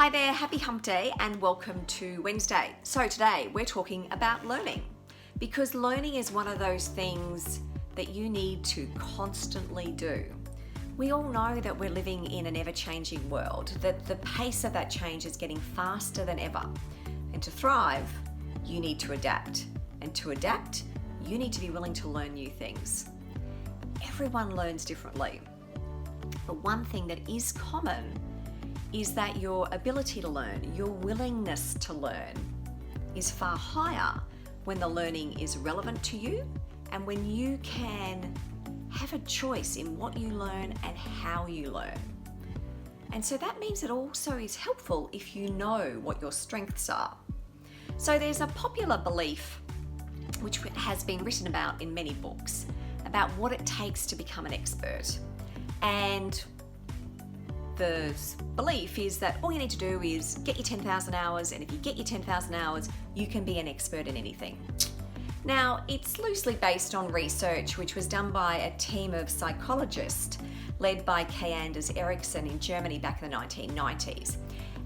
Hi there, happy hump day and welcome to Wednesday. So today we're talking about learning because learning is one of those things that you need to constantly do. We all know that we're living in an ever-changing world, that the pace of that change is getting faster than ever. And to thrive, you need to adapt. And to adapt, you need to be willing to learn new things. Everyone learns differently. But one thing that is common is that your ability to learn, your willingness to learn, is far higher when the learning is relevant to you and when you can have a choice in what you learn and how you learn. And so that means it also is helpful if you know what your strengths are. So there's a popular belief, which has been written about in many books, about what it takes to become an expert. And the belief is that all you need to do is get your 10,000 hours, and if you get your 10,000 hours, you can be an expert in anything. Now, it's loosely based on research which was done by a team of psychologists led by K. Anders Ericsson in Germany back in the 1990s.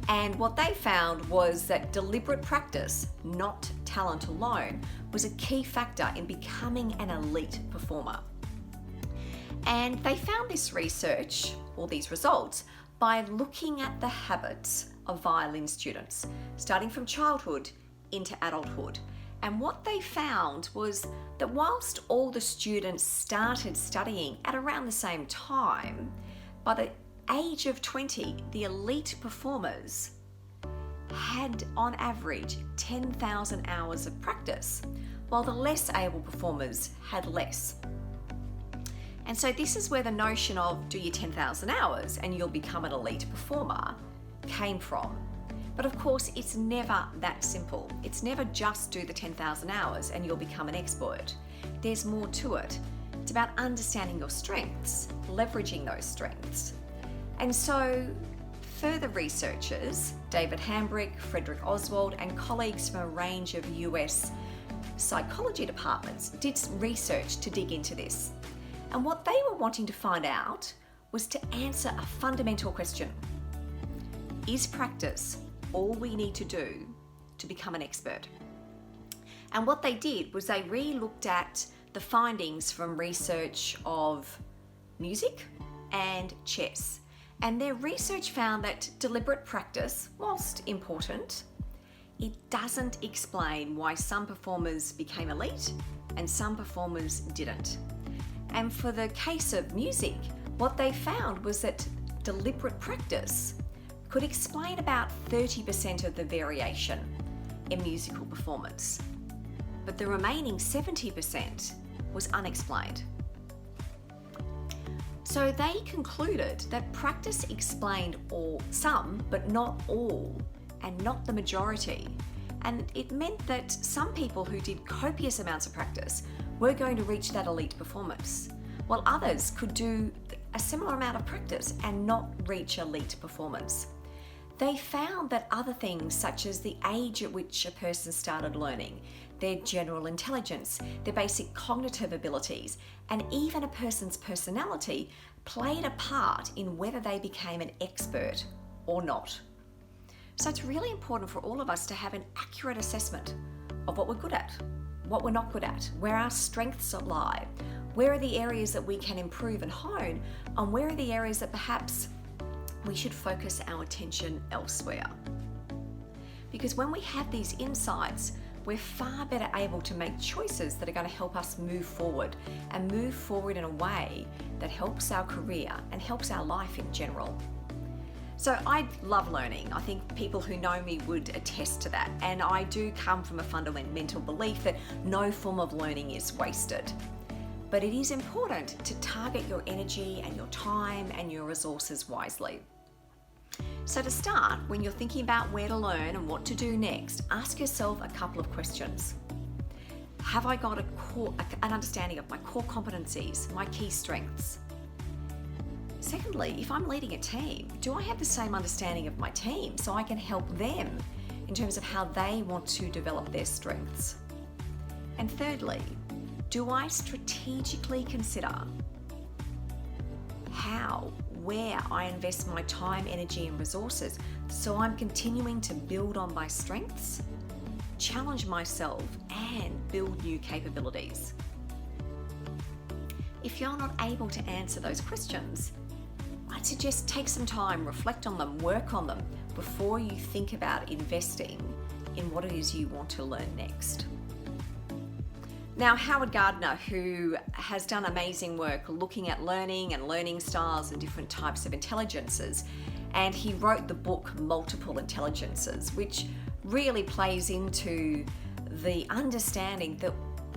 And what they found was that deliberate practice, not talent alone, was a key factor in becoming an elite performer. And they found this research, or these results, by looking at the habits of violin students, starting from childhood into adulthood. And what they found was that whilst all the students started studying at around the same time, by the age of 20, the elite performers had on average 10,000 hours of practice, while the less able performers had less. And so this is where the notion of do your 10,000 hours and you'll become an elite performer came from. But of course, it's never that simple. It's never just do the 10,000 hours and you'll become an expert. There's more to it. It's about understanding your strengths, leveraging those strengths. And so further researchers, David Hambrick, Frederick Oswald, and colleagues from a range of US psychology departments did research to dig into this. And what they were wanting to find out was to answer a fundamental question. Is practice all we need to do to become an expert? And what they did was they re-looked at the findings from research of music and chess. And their research found that deliberate practice, whilst important, it doesn't explain why some performers became elite and some performers didn't. And for the case of music, what they found was that deliberate practice could explain about 30% of the variation in musical performance. But the remaining 70% was unexplained. So they concluded that practice explained some, but not all, and not the majority. And it meant that some people who did copious amounts of practice were going to reach that elite performance, while others could do a similar amount of practice and not reach elite performance. They found that other things, such as the age at which a person started learning, their general intelligence, their basic cognitive abilities, and even a person's personality played a part in whether they became an expert or not. So it's really important for all of us to have an accurate assessment of what we're good at, what we're not good at, where our strengths lie, where are the areas that we can improve and hone, and where are the areas that perhaps we should focus our attention elsewhere. Because when we have these insights, we're far better able to make choices that are going to help us move forward and move forward in a way that helps our career and helps our life in general. So I love learning. I think people who know me would attest to that. And I do come from a fundamental belief that no form of learning is wasted. But it is important to target your energy and your time and your resources wisely. So to start, when you're thinking about where to learn and what to do next, ask yourself a couple of questions. Have I got an understanding of my core competencies, my key strengths? Secondly, if I'm leading a team, do I have the same understanding of my team so I can help them in terms of how they want to develop their strengths? And thirdly, do I strategically consider how where I invest my time, energy, and resources so I'm continuing to build on my strengths, challenge myself, and build new capabilities? If you're not able to answer those questions, I'd suggest take some time, reflect on them, work on them before you think about investing in what it is you want to learn next. Now, Howard Gardner, who has done amazing work looking at learning and learning styles and different types of intelligences, and he wrote the book Multiple Intelligences, which really plays into the understanding that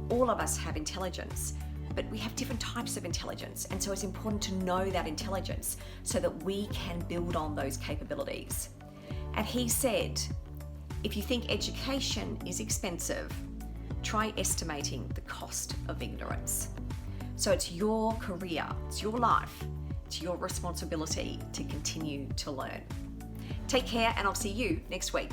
all of us have intelligence, but we have different types of intelligence, and so it's important to know that intelligence so that we can build on those capabilities. And he said, if you think education is expensive, try estimating the cost of ignorance. So it's your career, it's your life, it's your responsibility to continue to learn. Take care, and I'll see you next week.